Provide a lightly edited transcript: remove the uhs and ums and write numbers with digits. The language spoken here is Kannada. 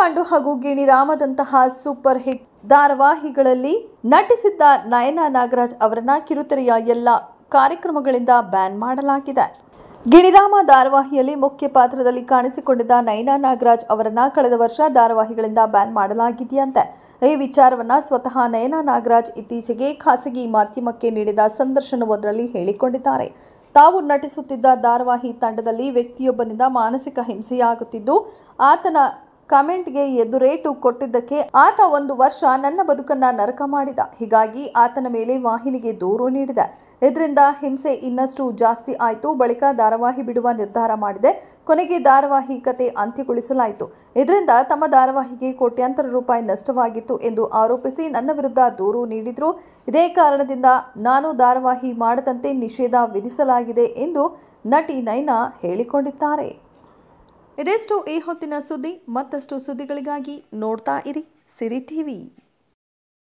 ಪಾಂಡು ಹಾಗೂ ಗಿಣಿರಾಮದಂತಹ ಸೂಪರ್ ಹಿಟ್ ಧಾರಾವಾಹಿಗಳಲ್ಲಿ ನಟಿಸಿದ್ದ ನಯನಾ ನಾಗರಾಜ್ ಅವರನ್ನ ಕಿರುತೆರೆಯ ಎಲ್ಲ ಕಾರ್ಯಕ್ರಮಗಳಿಂದ ಬ್ಯಾನ್ ಮಾಡಲಾಗಿದೆ. ಗಿಣಿರಾಮ ಧಾರಾವಾಹಿಯಲ್ಲಿ ಮುಖ್ಯ ಪಾತ್ರದಲ್ಲಿ ಕಾಣಿಸಿಕೊಂಡಿದ್ದ ನಯನಾ ನಾಗರಾಜ್ ಅವರನ್ನ ಕಳೆದ ವರ್ಷ ಧಾರಾವಾಹಿಗಳಿಂದ ಬ್ಯಾನ್ ಮಾಡಲಾಗಿದೆಯಂತೆ. ಈ ವಿಚಾರವನ್ನ ಸ್ವತಃ ನಯನಾ ನಾಗರಾಜ್ ಇತ್ತೀಚೆಗೆ ಖಾಸಗಿ ಮಾಧ್ಯಮಕ್ಕೆ ನೀಡಿದ ಸಂದರ್ಶನವೊಂದರಲ್ಲಿ ಹೇಳಿಕೊಂಡಿದ್ದಾರೆ. ತಾವು ನಟಿಸುತ್ತಿದ್ದ ಧಾರಾವಾಹಿ ತಂಡದಲ್ಲಿ ವ್ಯಕ್ತಿಯೊಬ್ಬನಿಂದ ಮಾನಸಿಕ ಹಿಂಸೆಯಾಗುತ್ತಿದ್ದು, ಆತನ ಕಮೆಂಟ್ಗೆ ಎದುರೇಟು ಕೊಟ್ಟಿದ್ದಕ್ಕೆ ಆತ 1 ವರ್ಷ ನನ್ನ ಬದುಕನ್ನ ನರಕ ಮಾಡಿದ. ಹೀಗಾಗಿ ಆತನ ಮೇಲೆ ವಾಹಿನಿಗೆ ದೂರು ನೀಡಿದೆ. ಇದರಿಂದ ಹಿಂಸೆ ಇನ್ನಷ್ಟು ಜಾಸ್ತಿ ಆಯಿತು. ಬಳಿಕ ಧಾರಾವಾಹಿ ಬಿಡುವ ನಿರ್ಧಾರ ಮಾಡಿದೆ. ಕೊನೆಗೆ ಧಾರಾವಾಹಿ ಕತೆ ಅಂತ್ಯಗೊಳಿಸಲಾಯಿತು. ಇದರಿಂದ ತಮ್ಮ ಧಾರಾವಾಹಿಗೆ ಕೋಟ್ಯಾಂತರ ರೂಪಾಯಿ ನಷ್ಟವಾಗಿತ್ತು ಎಂದು ಆರೋಪಿಸಿ ನನ್ನ ವಿರುದ್ಧ ದೂರು ನೀಡಿದ್ರು. ಇದೇ ಕಾರಣದಿಂದ ನಾನು ಧಾರಾವಾಹಿ ಮಾಡದಂತೆ ನಿಷೇಧ ವಿಧಿಸಲಾಗಿದೆ ಎಂದು ನಟಿ ನಯನಾ ಹೇಳಿಕೊಂಡಿದ್ದಾರೆ. ಇದಿಷ್ಟು ಈ ಹೊತ್ತಿನ ಸುದ್ದಿ. ಮತ್ತಷ್ಟು ಸುದ್ದಿಗಳಿಗಾಗಿ ನೋಡ್ತಾ ಇರಿ ಸಿರಿ ಟಿವಿ.